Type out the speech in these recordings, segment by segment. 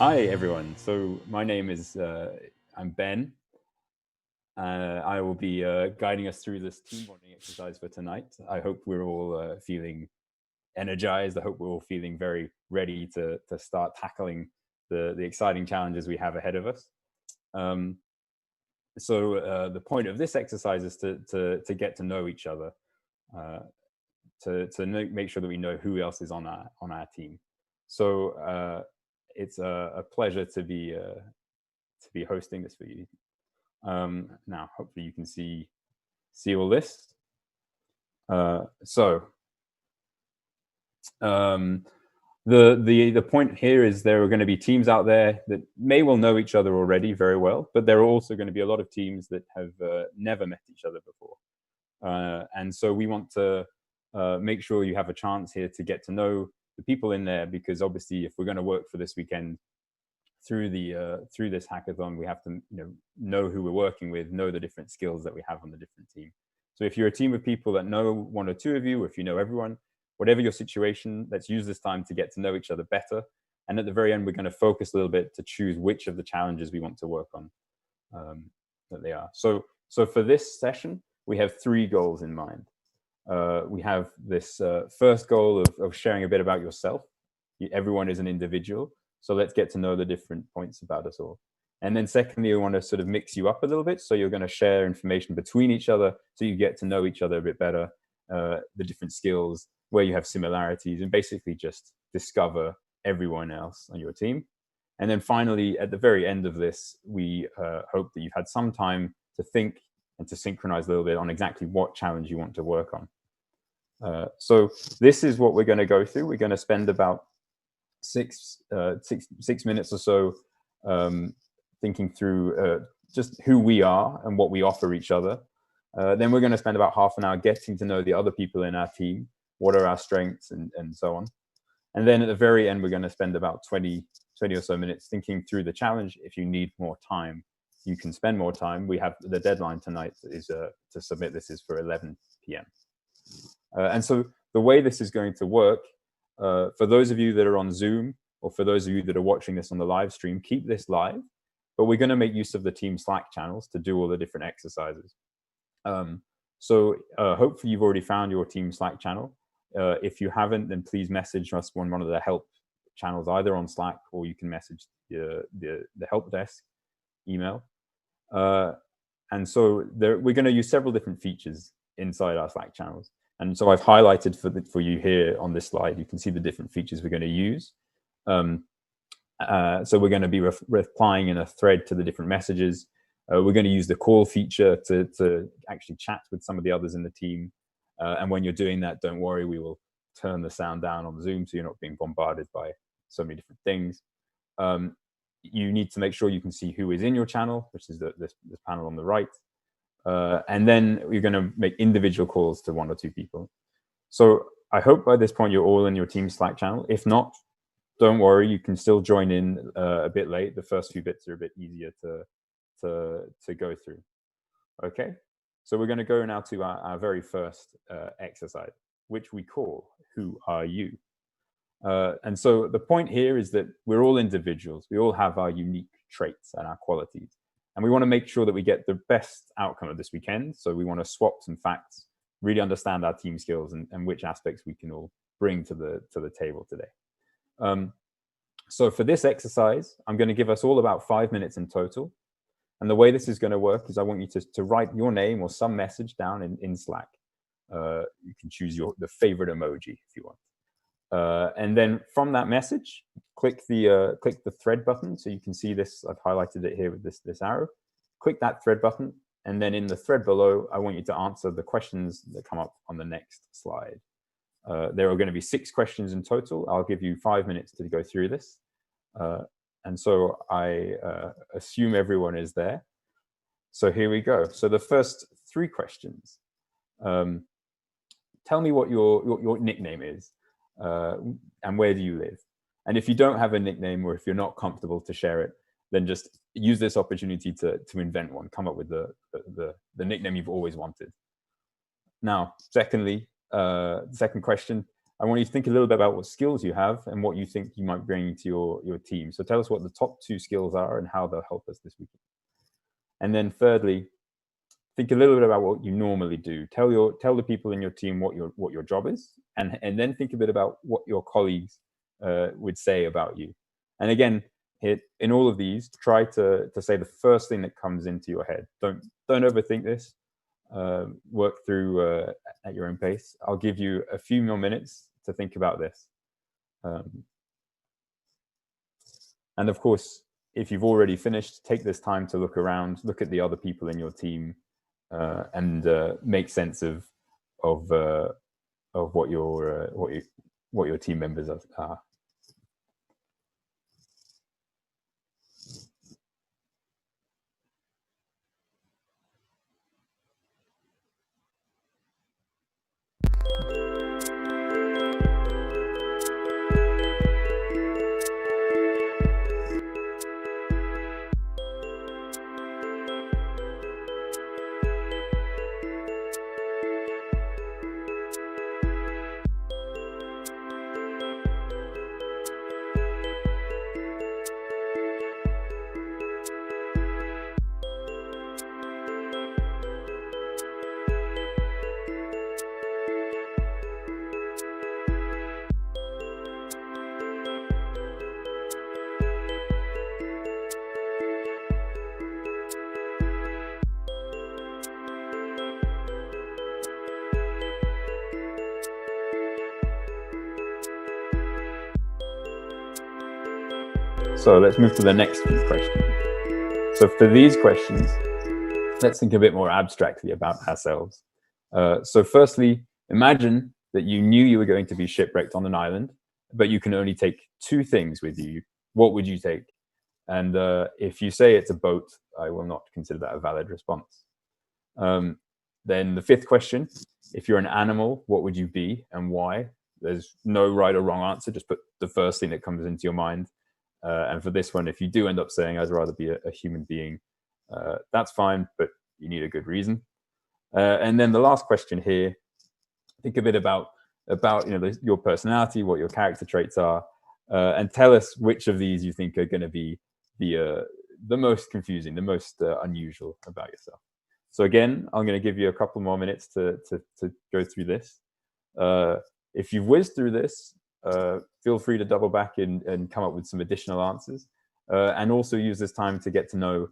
Hi, everyone. So my name is, I'm Ben. I will be guiding us through this team bonding exercise for tonight. I hope we're all feeling energized. I hope we're all feeling very ready to start tackling the exciting challenges we have ahead of us. Um, the point of this exercise is to get to know each other, uh, make sure that we know who else is on our team. So it's a pleasure to be hosting this for you. Now, hopefully, you can see all this. Uh, so um, the point here is there are going to be teams out there that may well know each other already very well, but there are also going to be a lot of teams that have never met each other before, and so we want to make sure you have a chance here to get to know the people in there, because obviously, if we're going to work for this weekend through this hackathon, we have to know who we're working with, know the different skills that we have on the different team. So if you're a team of people that know one or two of you, or if you know everyone, whatever your situation, let's use this time to get to know each other better. And at the very end, we're going to focus a little bit to choose which of the challenges we want to work on, that they are. So for this session, we have three goals in mind. We have this first goal of sharing a bit about yourself. Everyone is an individual, so let's get to know the different points about us all. And then secondly, we want to sort of mix you up a little bit. So you're going to share information between each other so you get to know each other a bit better, the different skills, where you have similarities, and basically just discover everyone else on your team. And then finally, at the very end of this, we hope that you've had some time to think and to synchronize a little bit on exactly what challenge you want to work on. So this is what we're going to go through. We're going to spend about six minutes or so thinking through just who we are and what we offer each other. Then we're going to spend about half an hour getting to know the other people in our team, what are our strengths, and so on. And then at the very end, we're going to spend about 20 or so minutes thinking through the challenge. If you need more time, you can spend more time. We have the deadline tonight is to submit this is for 11 p.m. And so the way this is going to work, for those of you that are on Zoom, or for those of you that are watching this on the live stream, keep this live, but we're going to make use of the team Slack channels to do all the different exercises. So hopefully you've already found your team Slack channel. If you haven't, then please message us on one of the help channels, either on Slack, or you can message the help desk email. And so we're going to use several different features inside our Slack channels. And so I've highlighted for you here on this slide. You can see the different features we're going to use. So we're going to be replying in a thread to the different messages. We're going to use the call feature to actually chat with some of the others in the team. And when you're doing that, don't worry, we will turn the sound down on Zoom so you're not being bombarded by so many different things. You need to make sure you can see who is in your channel, which is this panel on the right. And then we're going to make individual calls to one or two people. So I hope by this point you're all in your team Slack channel. If not, don't worry, you can still join in a bit late. The first few bits are a bit easier to go through. Okay, so we're going to go now to our very first exercise, which we call Who Are You? And so the point here is that we're all individuals. We all have our unique traits and our qualities. And we want to make sure that we get the best outcome of this weekend. So we want to swap some facts, really understand our team skills and which aspects we can all bring to the table today. So for this exercise, I'm going to give us all about 5 minutes in total. And the way this is going to work is I want you to write your name or some message down in Slack. You can choose the favorite emoji if you want. And then from that message, click the thread button. So you can see this. I've highlighted it here with this arrow. Click that thread button, and then in the thread below, I want you to answer the questions that come up on the next slide. There are going to be 6 questions in total. I'll give you 5 minutes to go through this. And so I assume everyone is there. So here we go. So the first 3 questions. Tell me what your nickname is. And where do you live? And if you don't have a nickname, or if you're not comfortable to share it, then just use this opportunity to invent one. Come up with the nickname you've always wanted. Now, secondly, second question, I want you to think a little bit about what skills you have and what you think you might bring to your team. So tell us what the top 2 skills are and how they'll help us this weekend. And then thirdly, think a little bit about what you normally do. Tell the people in your team what your job is, and then think a bit about what your colleagues would say about you. And again, in all of these, try to say the first thing that comes into your head. Don't overthink this. Work through at your own pace. I'll give you a few more minutes to think about this. And of course, if you've already finished, take this time to look around, look at the other people in your team, and make sense of what your team members are. So let's move to the next few questions. So for these questions, let's think a bit more abstractly about ourselves. So firstly, imagine that you knew you were going to be shipwrecked on an island, but you can only take 2 things with you. What would you take? And if you say it's a boat, I will not consider that a valid response. Then the 5th question, if you're an animal, what would you be and why? There's no right or wrong answer, just put the first thing that comes into your mind. And for this one, if you do end up saying, I'd rather be a human being, that's fine, but you need a good reason. And then the last question here, think a bit about your personality, what your character traits are, and tell us which of these you think are going to be the most confusing, the most unusual about yourself. So again, I'm going to give you a couple more minutes to go through this. If you've whizzed through this, feel free to double back and come up with some additional answers, and also use this time to get to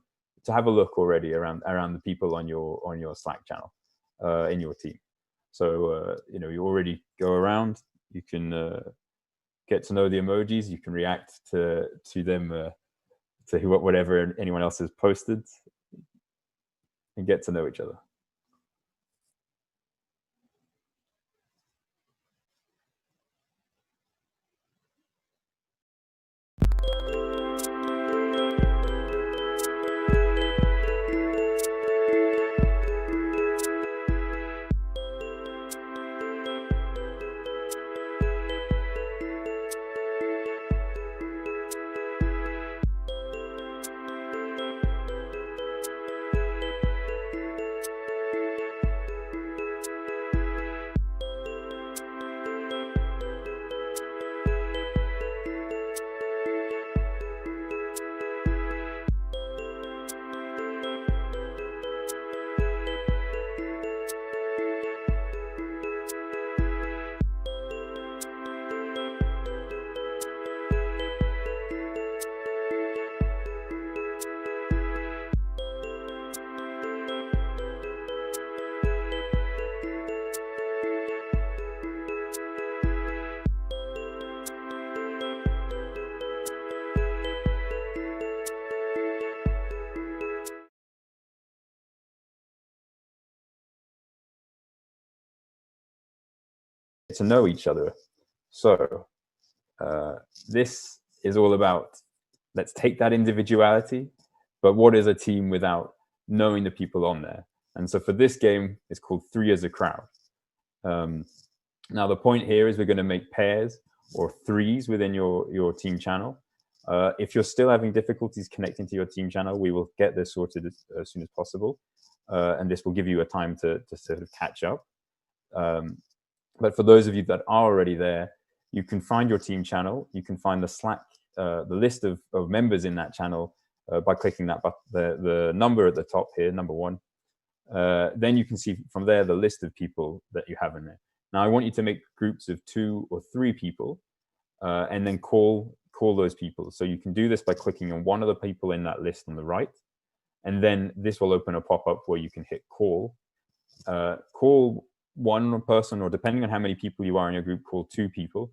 have a look already around the people on your Slack channel in your team. So you already go around. You can get to know the emojis. You can react to them, to whatever anyone else has posted, and get to know each other. To know each other. So this is all about, let's take that individuality, but what is a team without knowing the people on there? And so for this game, it's called 3 as a crowd. Now the point here is we're going to make pairs or threes within your team channel. If you're still having difficulties connecting to your team channel, we will get this sorted as soon as possible. And this will give you a time to sort of catch up. But for those of you that are already there, you can find your team channel. You can find the Slack, the list of members in that channel by clicking that the number at the top here, number 1. Then you can see from there the list of people that you have in there. Now I want you to make groups of 2 or 3 people, and then call those people. So you can do this by clicking on one of the people in that list on the right, and then this will open a pop-up where you can hit call. Call one person, or depending on how many people you are in your group, call 2 people,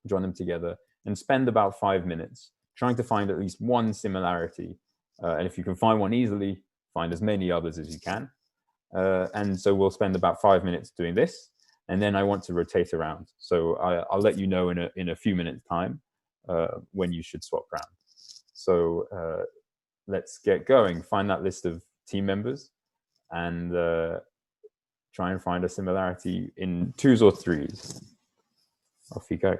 join them together, and spend about 5 minutes trying to find at least one similarity. And if you can find one easily, find as many others as you can. And so we'll spend about 5 minutes doing this, and then I want to rotate around. So I'll let you know in a few minutes time when you should swap around. So let's get going. Find that list of team members and try and find a similarity in 2s or 3s. Off you go.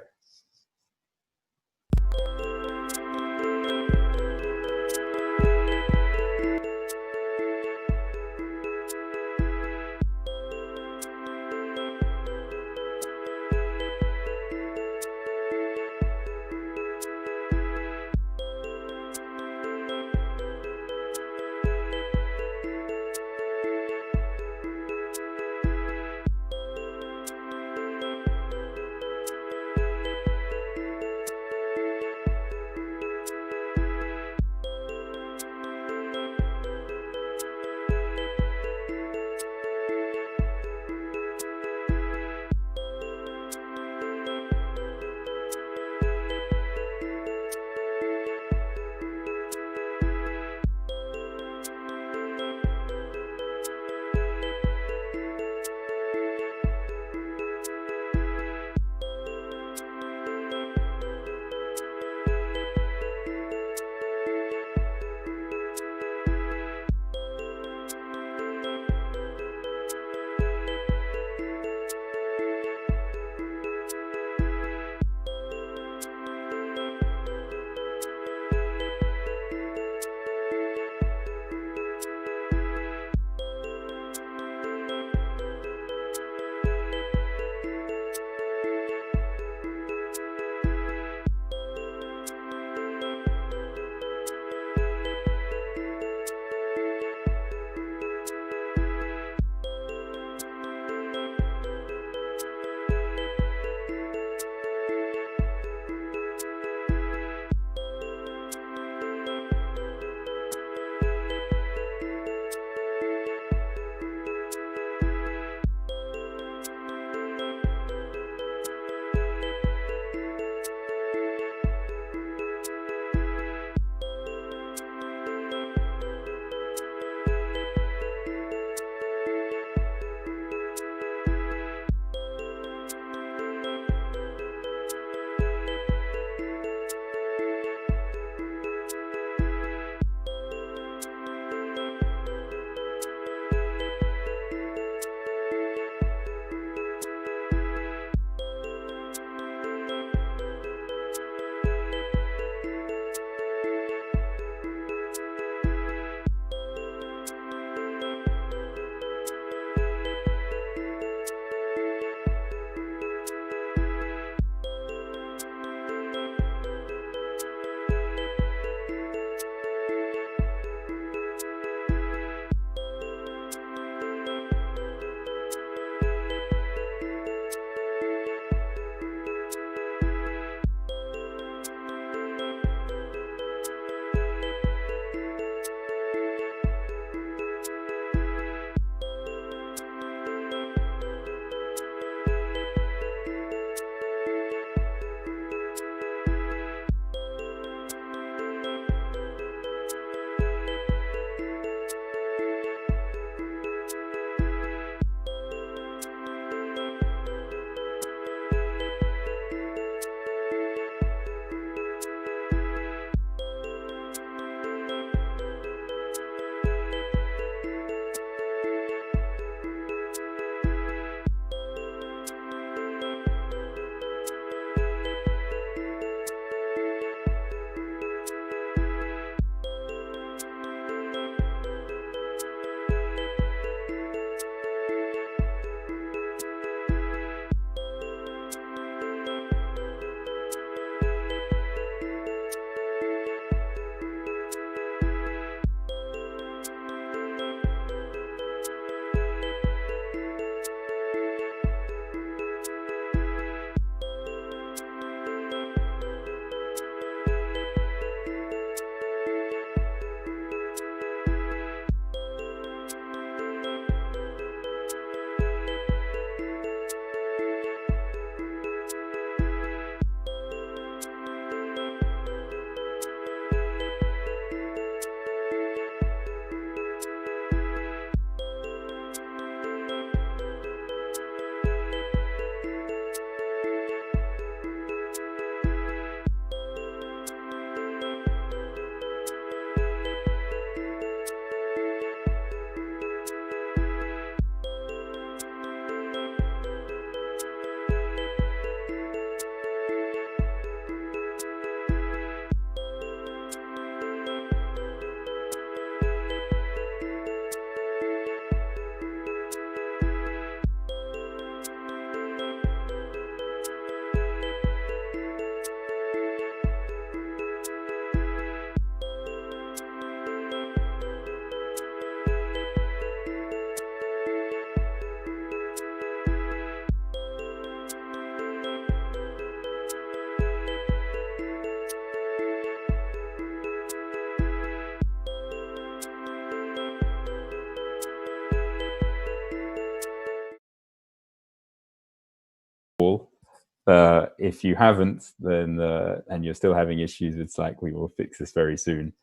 If you haven't, then and you're still having issues, it's like we will fix this very soon.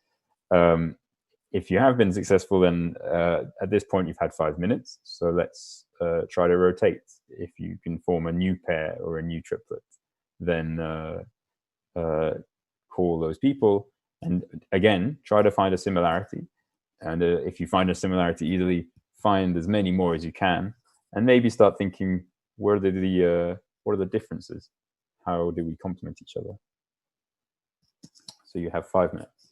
If you have been successful, then at this point you've had 5 minutes. So let's try to rotate. If you can form a new pair or a new triplet, then call those people. And again, try to find a similarity. And if you find a similarity easily, find as many more as you can. And maybe start thinking, what are the differences? How do we complement each other? So you have 5 minutes.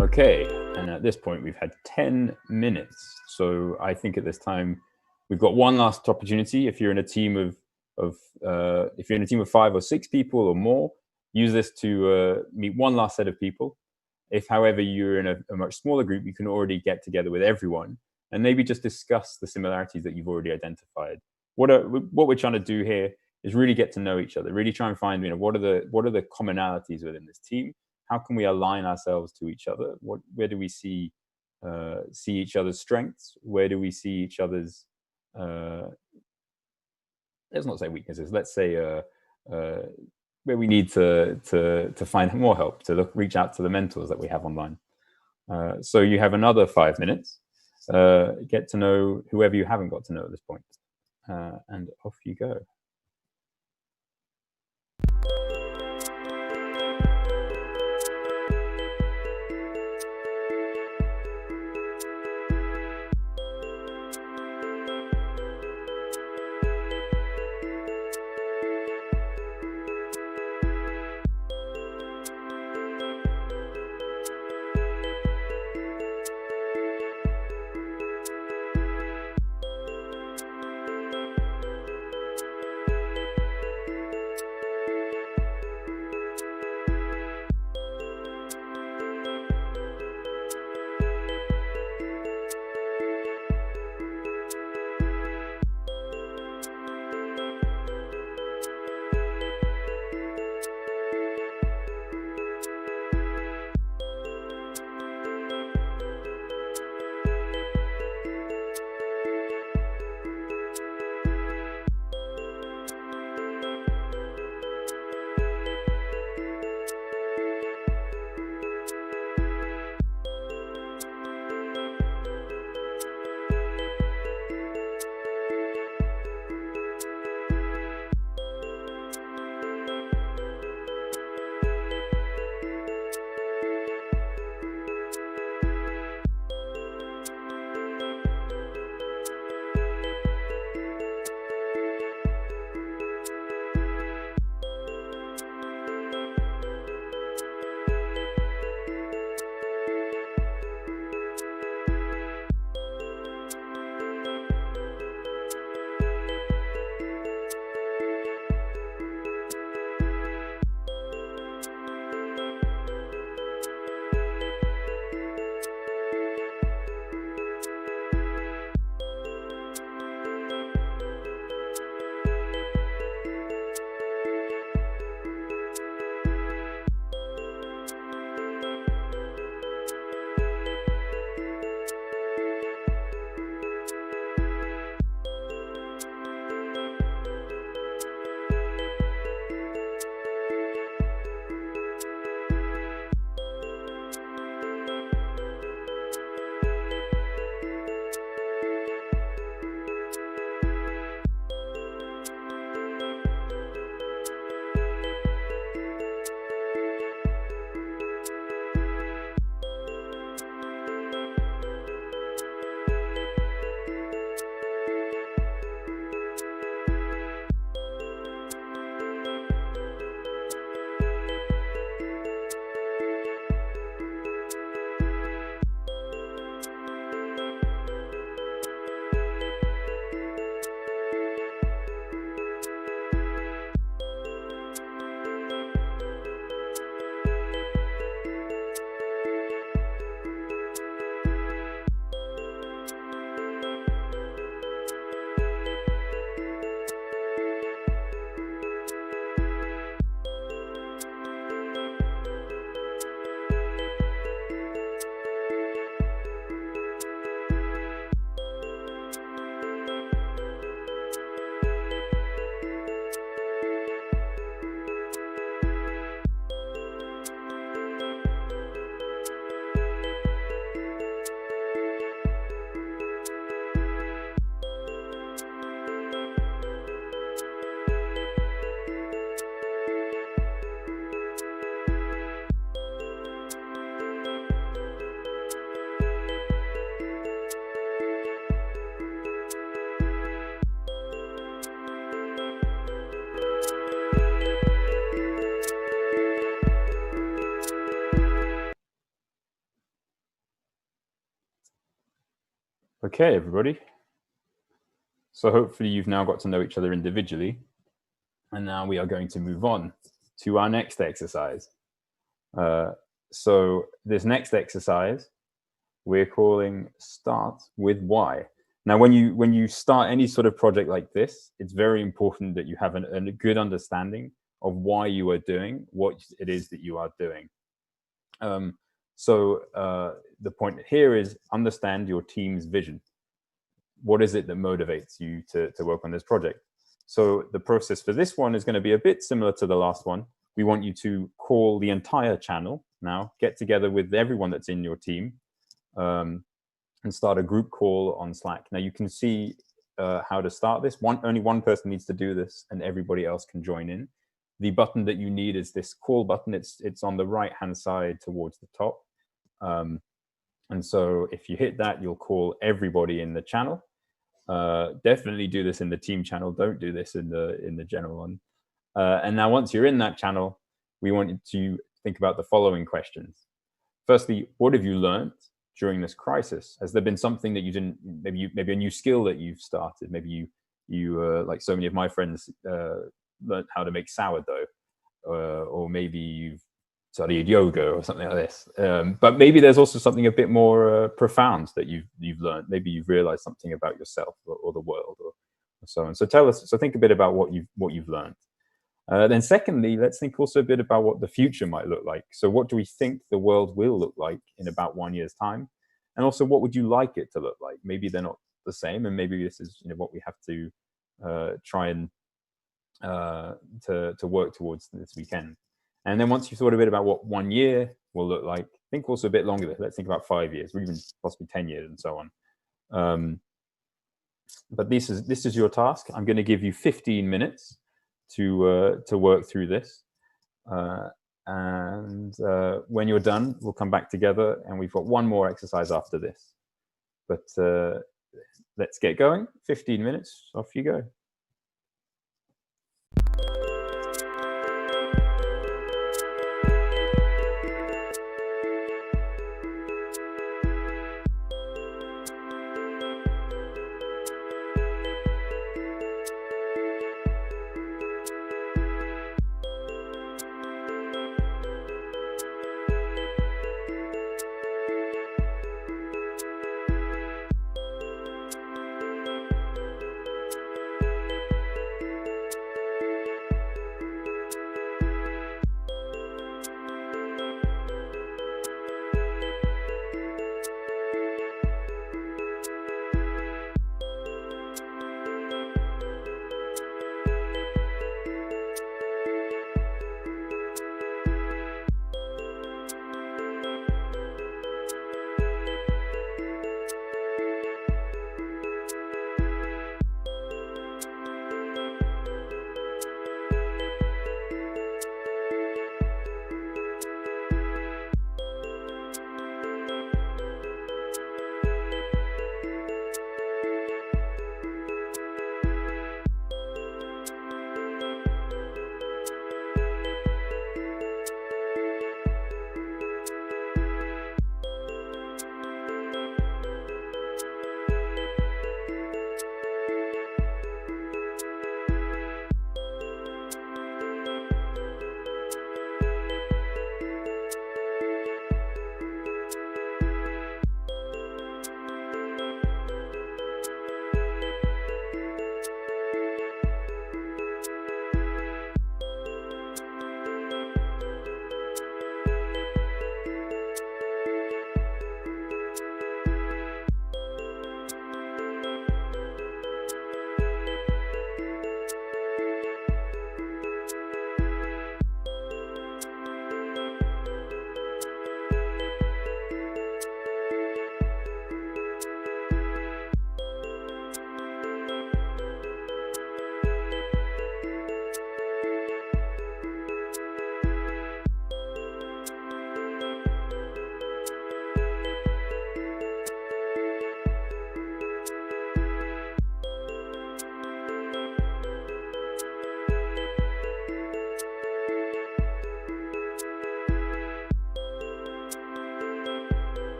Okay, and at this point we've had 10 minutes. So I think at this time we've got one last opportunity. If you're in a team of 5 or 6 people or more, use this to meet one last set of people. If, however, you're in a much smaller group, you can already get together with everyone and maybe just discuss the similarities that you've already identified. What we're trying to do here is really get to know each other, really try and find, what are the commonalities within this team? How can we align ourselves to each other? Where do we see each other's strengths? Where do we see each other's let's not say weaknesses. Let's say where we need to find more help, to reach out to the mentors that we have online. So you have another 5 minutes. Get to know whoever you haven't got to know at this point, and off you go. Okay, everybody. So hopefully you've now got to know each other individually. And now we are going to move on to our next exercise. So this next exercise, we're calling start with why. Now, when you start any sort of project like this, it's very important that you have a good understanding of why you are doing what it is that you are doing. The point here is understand your team's vision. What is it that motivates you to work on this project? So the process for this one is going to be a bit similar to the last one. We want you to call the entire channel now, get together with everyone that's in your team, and start a group call on Slack. Now you can see how to start this. Only one person needs to do this, and everybody else can join in. The button that you need is this call button. It's on the right-hand side towards the top. And so if you hit that, you'll call everybody in the channel. Definitely do this in the team channel. Don't do this in the general one. And now once you're in that channel, we want you to think about the following questions. Firstly, what have you learned during this crisis? Has there been something that you didn't, maybe a new skill that you've started? Maybe you like so many of my friends, learned how to make sourdough, or maybe you've studied yoga or something like this. But maybe there's also something a bit more profound that you've learned. Maybe you've realized something about yourself or the world or so on. So tell us. So think a bit about what you've learned. Then secondly, let's think also a bit about what the future might look like. So what do we think the world will look like in about 1 year's time? And also, what would you like it to look like? Maybe they're not the same, and maybe this is what we have to try and to work towards this weekend. And then once you've thought a bit about what 1 year will look like, think also a bit longer. Let's think about 5 years, or even possibly 10 years, and so on. But this is your task. I'm going to give you 15 minutes to work through this, and when you're done, we'll come back together, and we've got one more exercise after this. But let's get going. 15 minutes, off you go.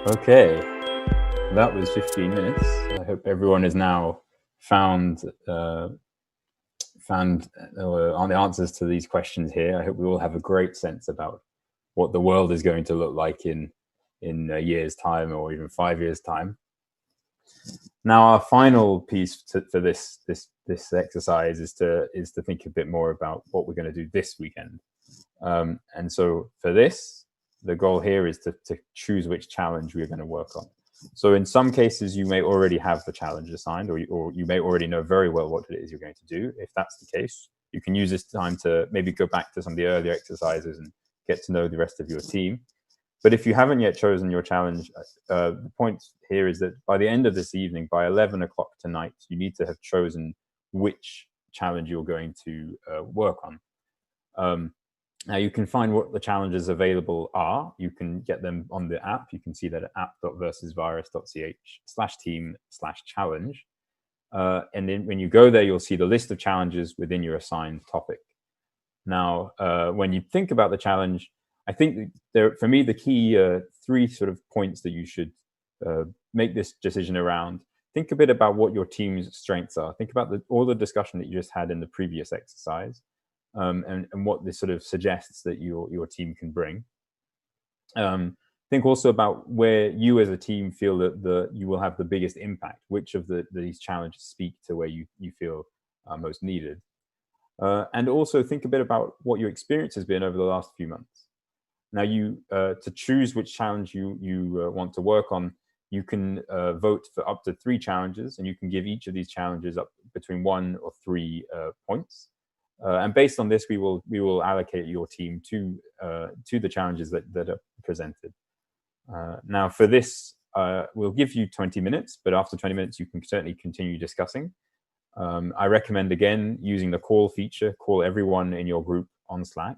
Okay, that was 15 minutes. I hope everyone has now found on the answers to these questions here. I hope we all have a great sense about what the world is going to look like in a year's time or even 5 years' time. Now, our final piece for this exercise is to think a bit more about what we're going to do this weekend. And so for this, the goal here is to choose which challenge we're going to work on. So in some cases, you may already have the challenge assigned, or you may already know very well what it is you're going to do. If that's the case, you can use this time to maybe go back to some of the earlier exercises and get to know the rest of your team. But if you haven't yet chosen your challenge, the point here is that by the end of this evening, by 11 o'clock tonight, you need to have chosen which challenge you're going to work on. Now, you can find what the challenges available are. You can get them on the app. You can see that at app.versusvirus.ch/team/challenge. And then when you go there, you'll see the list of challenges within your assigned topic. Now, when you think about the challenge, I think for me, the key three sort of points that you should make this decision around. Think a bit about what your team's strengths are. Think about all the discussion that you just had in the previous exercise. And what this sort of suggests that your team can bring. Think also about where you as a team feel that you will have the biggest impact. Which of these challenges speak to where you feel most needed. And also think a bit about what your experience has been over the last few months. Now, to choose which challenge you want to work on, you can vote for up to 3 challenges, and you can give each of these challenges up between 1 or 3 points. And based on this, we will allocate your team to the challenges that are presented. Now, for this, we'll give you 20 minutes, but after 20 minutes, you can certainly continue discussing. I recommend, again, using the call feature. Call everyone in your group on Slack.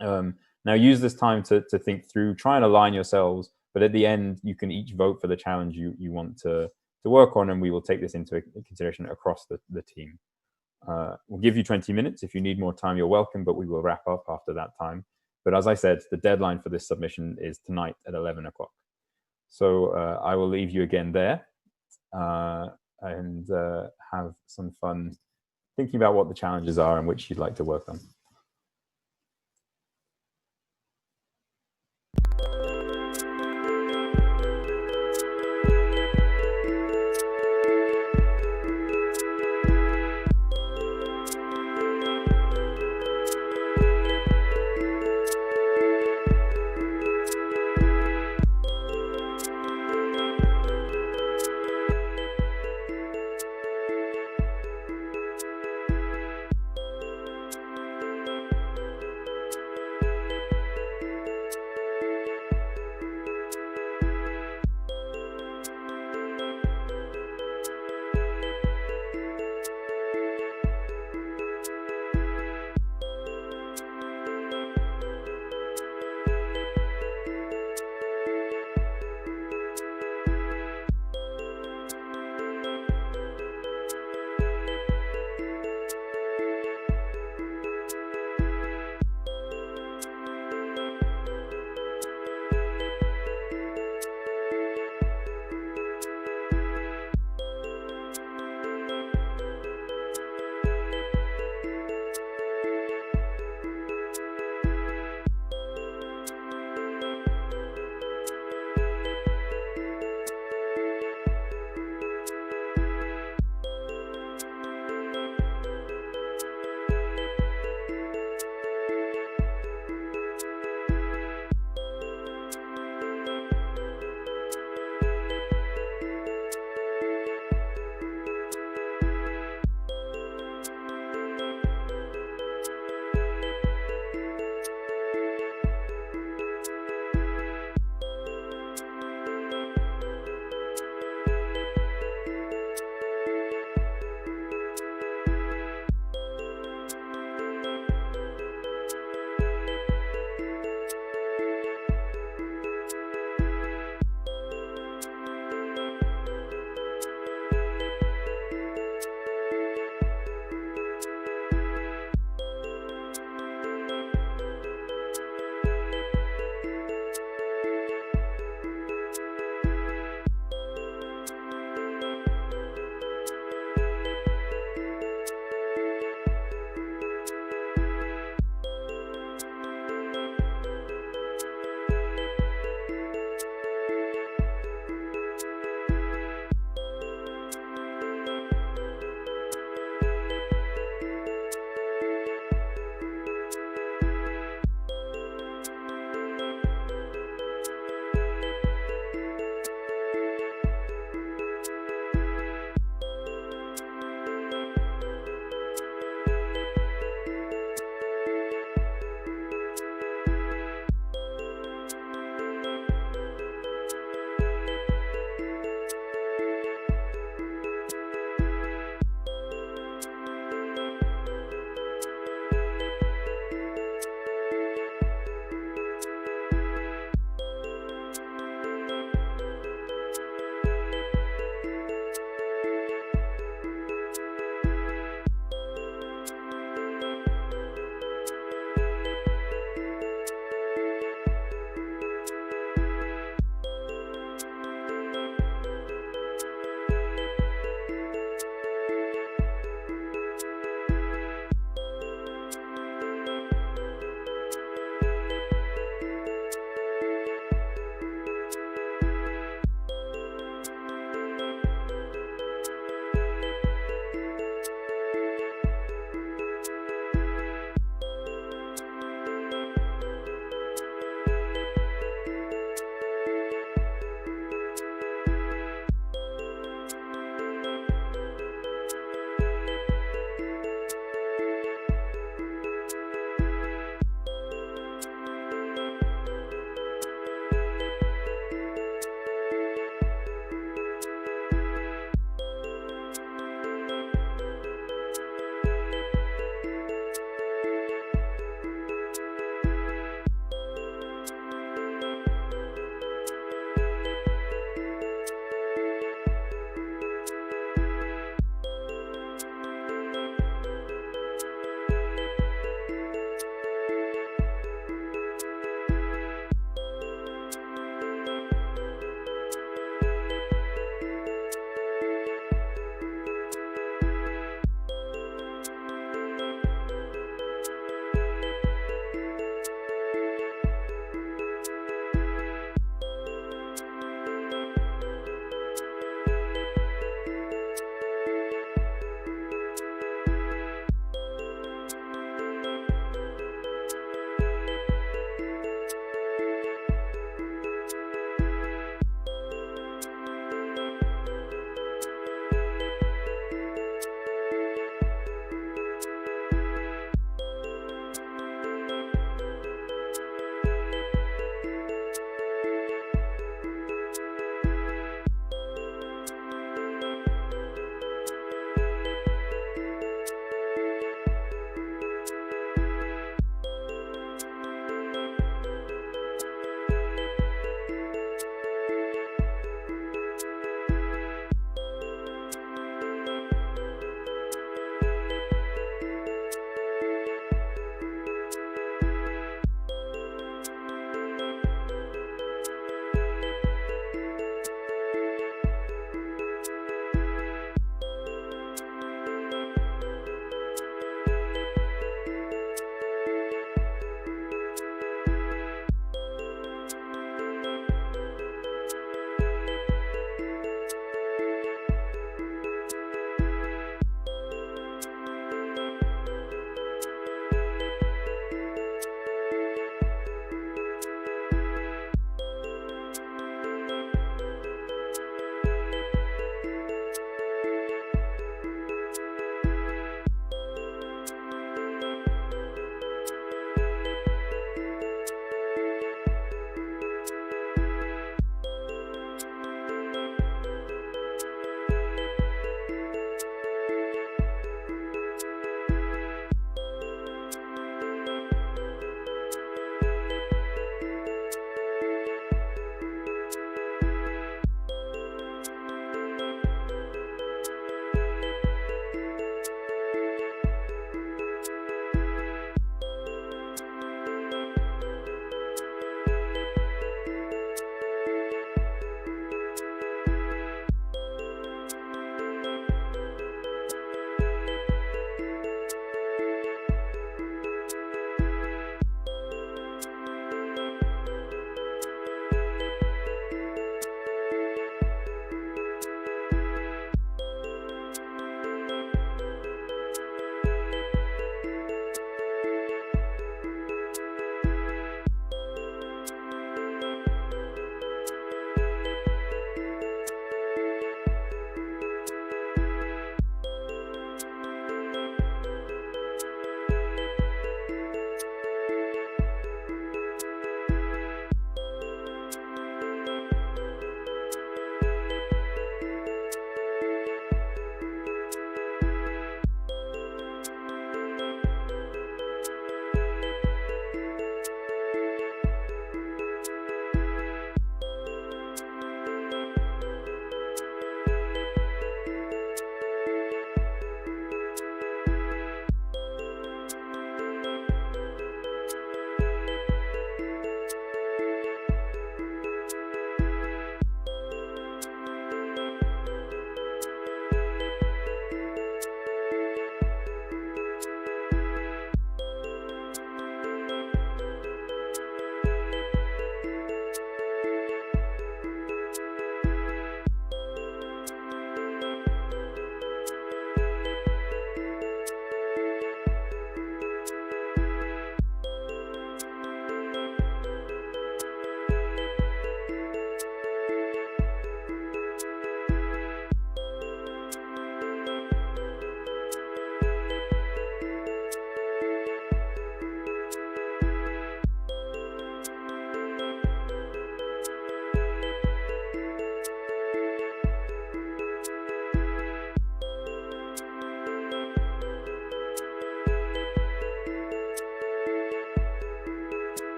Now, use this time to think through, try and align yourselves, but at the end, you can each vote for the challenge you want to work on, and we will take this into consideration across the team. We'll give you 20 minutes. If you need more time, you're welcome, but we will wrap up after that time. But as I said, the deadline for this submission is tonight at 11 o'clock. So I will leave you again there and have some fun thinking about what the challenges are and which you'd like to work on.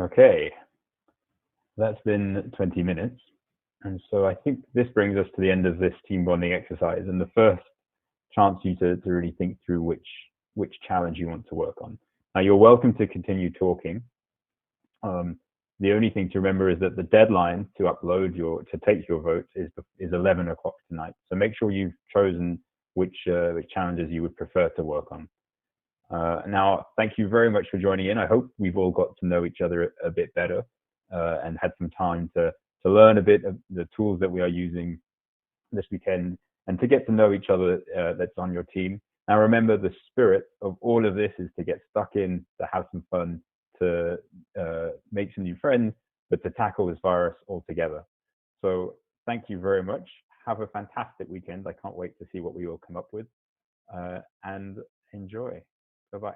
Okay, that's been 20 minutes. And so I think this brings us to the end of this team bonding exercise and the first chance for you to really think through which challenge you want to work on. Now, you're welcome to continue talking. The only thing to remember is that the deadline to take your vote is 11 o'clock tonight. So make sure you've chosen which challenges you would prefer to work on. Now, thank you very much for joining in. I hope we've all got to know each other a bit better and had some time to learn a bit of the tools that we are using this weekend and to get to know each other that's on your team. Now, remember, the spirit of all of this is to get stuck in, to have some fun, to make some new friends, but to tackle this virus all together. So thank you very much. Have a fantastic weekend. I can't wait to see what we will come up with and enjoy. Bye-bye.